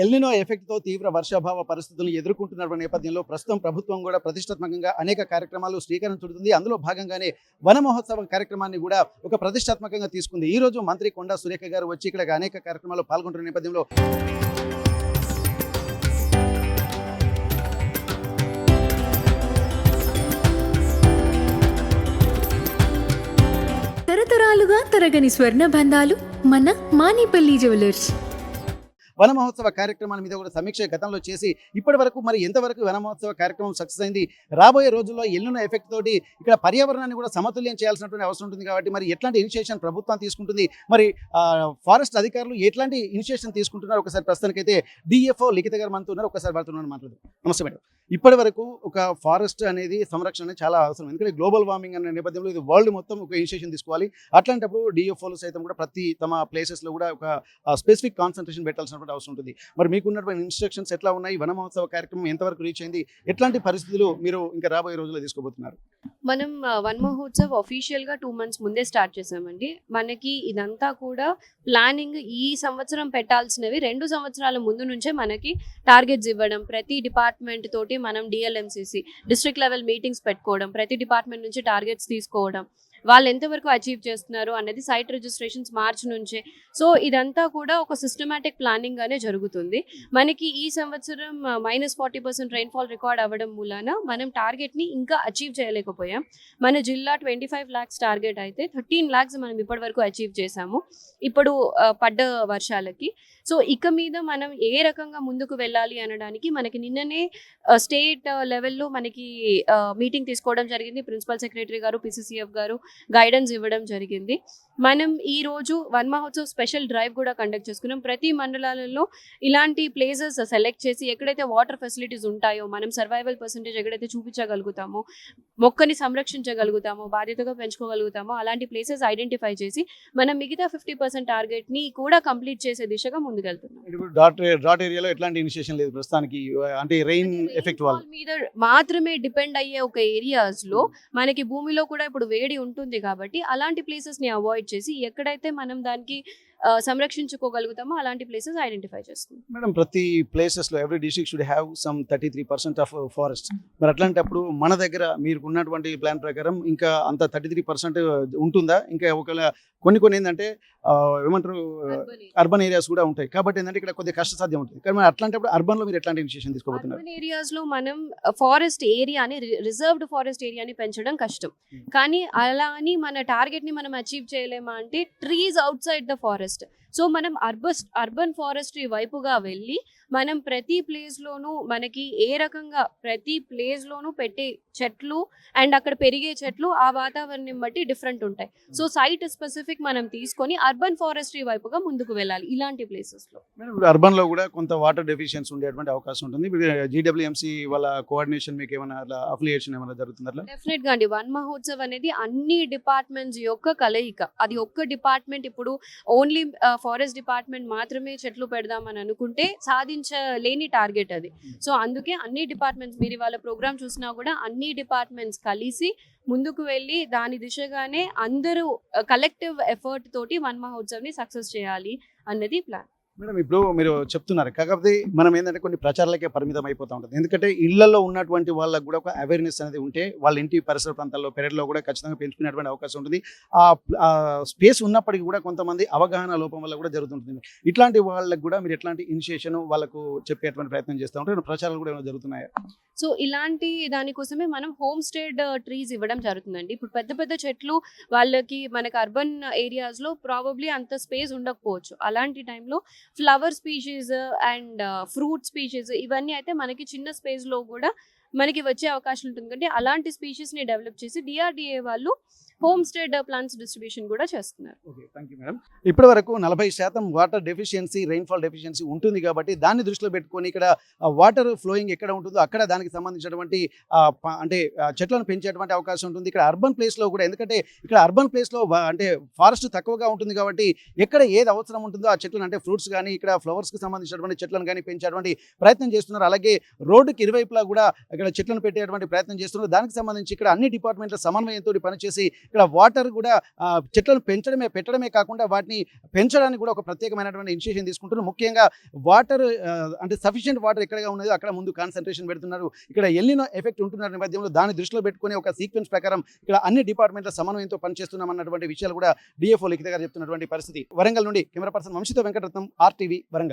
El Niño ఎఫెక్ట్‌తో తీవ్ర వర్షాభావ పరిస్థితులను ఎదుర్కొంటున్న నేపథ్యంలో ప్రస్తుతం ప్రభుత్వం కూడా ప్రతిష్టాత్మకంగా అనేక కార్యక్రమాలు శ్రీకారం చుడుతుంది. అందులో భాగంగానే వన మహోత్సవం కార్యక్రమాన్ని కూడా ఒక ప్రతిష్టాత్మకంగా తీసుకుంది. ఈరోజు మంత్రి కొండా సురేఖ గారు వచ్చి ఇక్కడ అనేక కార్యక్రమాల్లో పాల్గొంటున్న నేపథ్యంలో తరతరాలుగా తరగని స్వర్ణ బంధాలు మన మానిపల్లి జ్యువెలర్స్. వన మహోత్సవ కార్యక్రమాల మీద కూడా సమీక్ష గతంలో చేసి ఇప్పటి వరకు మరి ఎంతవరకు వన మహోత్సవ కార్యక్రమం సక్సెస్ అయింది, రాబోయే రోజుల్లో ఎల్లున్న ఎఫెక్ట్ తోటి ఇక్కడ పర్యావరణాన్ని కూడా సమతుల్యం చేయాల్సినటువంటి అవసరం ఉంటుంది. కాబట్టి మరి ఎట్లాంటి ఇనిషియేషన్ ప్రభుత్వం తీసుకుంటుంది, మరి ఫారెస్ట్ అధికారులు ఎట్లాంటి ఇనిషియేషన్ తీసుకుంటున్నారు, ఒకసారి ప్రస్తుతానికైతే డిఎఫ్ఓ లిఖిత గారు మనతో ఉన్నారు. ఒకసారి వారితో మాట్లాడదు. నమస్తే మేడం. ఇప్పటి వరకు ఒక ఫారెస్ట్ అనేది సంరక్షణ చాలా అవసరం, ఎందుకంటే గ్లోబల్ వార్మింగ్ అనే నేపథ్యంలో ఇది వరల్డ్ మొత్తం ఒక ఇనిషియేషన్ తీసుకోవాలి. అట్లాంటప్పుడు డిఎఫ్ఓలు సైతం కూడా ప్రతి తమ ప్లేసెస్లో కూడా ఒక స్పెసిఫిక్ కాన్సన్ట్రేషన్ పెట్టాల్సిన అవసరం ఉంటుంది. మరి మీకున్నటువంటి ఇన్స్ట్రక్షన్స్ ఎట్లా ఉన్నాయి, వన మహోత్సవ కార్యక్రమం ఎంతవరకు రీచ్ అయింది, ఎట్లాంటి పరిస్థితులు మీరు ఇంకా రాబోయే రోజుల్లో తీసుకోబోతున్నారు? మనం వన్ మహోత్సవ్ అఫీషియల్గా 2 months ముందే స్టార్ట్ చేసామండి. మనకి ఇదంతా కూడా ప్లానింగ్ ఈ సంవత్సరం పెట్టాల్సినవి 2 సంవత్సరాల ముందు నుంచే మనకి టార్గెట్స్ ఇవ్వడం, ప్రతి డిపార్ట్మెంట్ తోటి మనం డిఎల్ఎంసిసి డిస్ట్రిక్ట్ లెవెల్ మీటింగ్స్ పెట్టుకోవడం, ప్రతి డిపార్ట్మెంట్ నుంచి టార్గెట్స్ తీసుకోవడం, వాళ్ళు ఎంతవరకు అచీవ్ చేస్తున్నారు అనేది సైట్ రిజిస్ట్రేషన్స్ మార్చ్ నుంచే. సో ఇదంతా కూడా ఒక సిస్టమాటిక్ ప్లానింగ్ గానే జరుగుతుంది. మనకి ఈ సంవత్సరం -40% రైన్ఫాల్ రికార్డ్ అవ్వడం మూలాన మనం టార్గెట్ని ఇంకా అచీవ్ చేయలేకపోయాం. మన జిల్లా 25 lakhs టార్గెట్ అయితే 13 lakhs మనం ఇప్పటి వరకు అచీవ్ చేసాము ఇప్పుడు పడ్డ వర్షాలకి. సో ఇక మీద మనం ఏ రకంగా ముందుకు వెళ్ళాలి అనడానికి మనకి నిన్ననే స్టేట్ లెవెల్లో మనకి మీటింగ్ తీసుకోవడం జరిగింది. ప్రిన్సిపల్ సెక్రటరీ గారు, పిసిసిఎఫ్ గారు గైడెన్స్ ఇవ్వడం జరిగింది. మనం ఈ రోజు వన్ మహోత్సవ్ స్పెషల్ డ్రైవ్ కూడా కండక్ట్ చేసుకున్నాం. ప్రతి మండలాలలో ఇలాంటి ప్లేసెస్ సెలెక్ట్ చేసి ఎక్కడైతే వాటర్ ఫెసిలిటీస్ ఉంటాయో, మనం సర్వైవల్ పర్సెంటేజ్ ఎక్కడైతే చూపించగలుగుతామో, మొక్కని సంరక్షించగలుగుతామో, బాధ్యతగా పెంచుకోగలుగుతామో అలాంటి ప్లేసెస్ ఐడెంటిఫై చేసి మనం మిగతా 50% టార్గెట్ని కూడా కంప్లీట్ చేసే దిశగా ముందుకెళ్తున్నాం. ఇప్పుడు డాట్ ఏరియాలో ఎట్లాంటి ఇనిషియేషన్ లేదు ప్రస్తుతానికి, అంటే రెయిన్ ఎఫెక్ట్ వల్ల మీద మాత్రమే డిపెండ్ అయ్యే ఒక ఏరియాస్ లో మనకి భూమిలో కూడా ఇప్పుడు వేడి ఉంటుంది కాబట్టి అలాంటి ప్లేసెస్ ని అవాయిడ్ చేసి ఎక్కడైతే మనం దానికి సంరక్షించుకోగలుగుతామో అలాంటి ప్లేసెస్ ఐడెంటిఫై చేస్తాం. మేడం, ప్రతి ప్లేసెస్లో every district should have some 33% of forest. మరి అట్లాంటప్పుడు మన దగ్గర మీరు ఉన్నటువంటి ప్లాన్ ప్రకారం ఇంకా అంత 33% ఉంటుందా? ఇంకా ఒకవేళ కొన్ని ఏంటంటే ఏమంటారు, అర్బన్ ఏరియాస్ కూడా ఉంటాయి కాబట్టి ఏంటంటే ఇక్కడ కొద్దిగా కష్టసాధ్యం ఉంటుంది. కానీ మరి అట్లాంటప్పుడు అర్బన్లో మీరు ఎట్లాంటి ఇనిషియేషన్ తీసుకోబోతున్నారు? అర్బన్ ఏరియాస్ లో మనం ఫారెస్ట్ ఏరియాని, రిజర్వ్డ్ ఫారెస్ట్ ఏరియాని పెంచడం కష్టం. కానీ అలా అని మన టార్గెట్ ని మనం అచీవ్ చేయలేమా అంటే trees out side the forest. So మనం అర్బన్ ఫారెస్ట్రీ వైపుగా వెళ్ళి మనం ప్రతి ప్లేస్లోనూ మనకి ఏ రకంగా ప్రతి ప్లేస్లోనూ పెట్టే చెట్లు అండ్ అక్కడ పెరిగే చెట్లు ఆ వాతావరణం బట్టి డిఫరెంట్ ఉంటాయి. సో సైట్ స్పెసిఫిక్ మనం తీసుకొని అర్బన్ ఫారెస్ట్రీ వైపుగా ముందుకు వెళ్ళాలి ఇలాంటి ప్లేసెస్లో. అర్బన్లో కూడా కొంత వాటర్ డెఫిషియన్సీ ఉండేటువంటి అవకాశం ఉంటుంది. జీడబ్ల్యూఎంసీ వాళ్ళ కోఆర్డినేషన్ మీకు ఏమైనా అఫిలియేషన్ ఏమైనా జరుగుతుందా? డెఫినెట్గా అండి. వన్ మహోత్సవ్ అనేది అన్ని డిపార్ట్మెంట్స్ యొక్క కలయిక. అది ఒక్క డిపార్ట్మెంట్ ఇప్పుడు ఓన్లీ ఫారెస్ట్ డిపార్ట్మెంట్ మాత్రమే చెట్లు పెడదామని అనుకుంటే సాధించలేని టార్గెట్ అది. సో అందుకే అన్ని డిపార్ట్మెంట్స్, మీరు వాళ్ళ ప్రోగ్రామ్ చూసినా కూడా అన్ని డిపార్ట్మెంట్స్ కలిసి ముందుకు వెళ్ళి దాని దిశగానే అందరూ కలెక్టివ్ ఎఫర్ట్ తోటి వన్ మహోత్సవ్ని సక్సెస్ చేయాలి అన్నది ప్లాన్. మేడం, ఇప్పుడు మీరు చెప్తున్నారు, కాకపోతే మనం ఏంటంటే కొన్ని ప్రచారాలకే పరిమితం అయిపోతూ ఉంటుంది. ఎందుకంటే ఇళ్లలో ఉన్నటువంటి వాళ్ళకు కూడా ఒక అవేర్నెస్ అనేది ఉంటే వాళ్ళ ఇంటి పరిసర ప్రాంతాల్లో పెరట్లో కూడా ఖచ్చితంగా పెంచుకునేటువంటి అవకాశం ఉంటుంది. ఆ స్పేస్ ఉన్నప్పటికీ కూడా కొంతమంది అవగాహన లోపం వల్ల కూడా జరుగుతుంటుంది. ఇట్లాంటి వాళ్ళకు కూడా మీరు ఎట్లాంటి ఇనిషియేషన్ వాళ్ళకు చెప్పేటువంటి ప్రయత్నం చేస్తూ ఉంటారు? ప్రచారాలు కూడా ఏమైనా జరుగుతున్నాయా? సో ఇలాంటి దానికోసమే మనం హోమ్ స్టేడ్ ట్రీస్ ఇవ్వడం జరుగుతుందండి. ఇప్పుడు పెద్ద పెద్ద చెట్లు వాళ్ళకి మనకి అర్బన్ ఏరియాస్లో ప్రాబబ్లీ అంత స్పేస్ ఉండకపోవచ్చు. అలాంటి టైంలో flower species and fruit species ఇవన్నీ అయితే మనకి చిన్న స్పేస్లో కూడా మనకి వచ్చే అవకాశం ఉంటుంది. అంటే అలాంటి స్పీషీస్ని డెవలప్ చేసి డిఆర్డిఏ వాళ్ళు హోమ్ స్టేడ్ ప్లాంట్స్ డిస్ట్రిబ్యూషన్ కూడా చేస్తున్నారు. Okay, thank you madam. ఇప్పటి వరకు 40% వాటర్ డెఫిషియన్సీ, రెయిన్ఫాల్ డెఫిషియన్సీ ఉంటుంది కాబట్టి దాన్ని దృష్టిలో పెట్టుకొని ఇక్కడ వాటర్ ఫ్లోయింగ్ ఎక్కడ ఉంటుందో అక్కడ దానికి సంబంధించినటువంటి అంటే చెట్లను పెంచేటువంటి అవకాశం ఉంటుంది. ఇక్కడ అర్బన్ ప్లేస్లో కూడా, ఎందుకంటే ఇక్కడ అర్బన్ ప్లేస్లో అంటే ఫారెస్ట్ తక్కువగా ఉంటుంది కాబట్టి ఎక్కడ ఏది అవసరం ఉంటుందో ఆ చెట్లను, అంటే ఫ్రూట్స్ కానీ ఇక్కడ ఫ్లవర్స్కి సంబంధించినటువంటి చెట్లను కానీ పెంచేటువంటి ప్రయత్నం చేస్తున్నారు. అలాగే రోడ్డుకి ఇరువైపులా కూడా ఇక్కడ చెట్లను పెట్టేటువంటి ప్రయత్నం చేస్తున్నారు. దానికి సంబంధించి ఇక్కడ అన్ని డిపార్ట్మెంట్ల సమన్వయంతో పనిచేసి ఇక్కడ వాటర్ కూడా చెట్లను పెట్టడమే కాకుండా వాటిని పెంచడానికి కూడా ఒక ప్రత్యేకమైనటువంటి ఇనిషియేషన్ తీసుకుంటున్నారు. ముఖ్యంగా వాటర్ అంటే సఫిషియెంట్ వాటర్ ఎక్కడగా ఉన్నదో అక్కడ ముందు కాన్సన్ట్రేషన్ పెడుతున్నారు. ఇక్కడ ఎల్నినో ఎఫెక్ట్ ఉంటున్న నేపథ్యంలో దాన్ని దృష్టిలో పెట్టుకుని ఒక సీక్వెన్స్ ప్రకారం ఇక్కడ అన్ని డిపార్ట్మెంట్ల సమన్వయంతో పనిచేస్తున్నాం అన్నటువంటి విషయాలు కూడా డిఎఫ్ఓ లిఖిత గారు చెప్తున్నటువంటి పరిస్థితి. వరంగల్ నుండి కెమెరా పర్సన్ వంశీతో వెంకటరత్నం, RTV వరంగల్.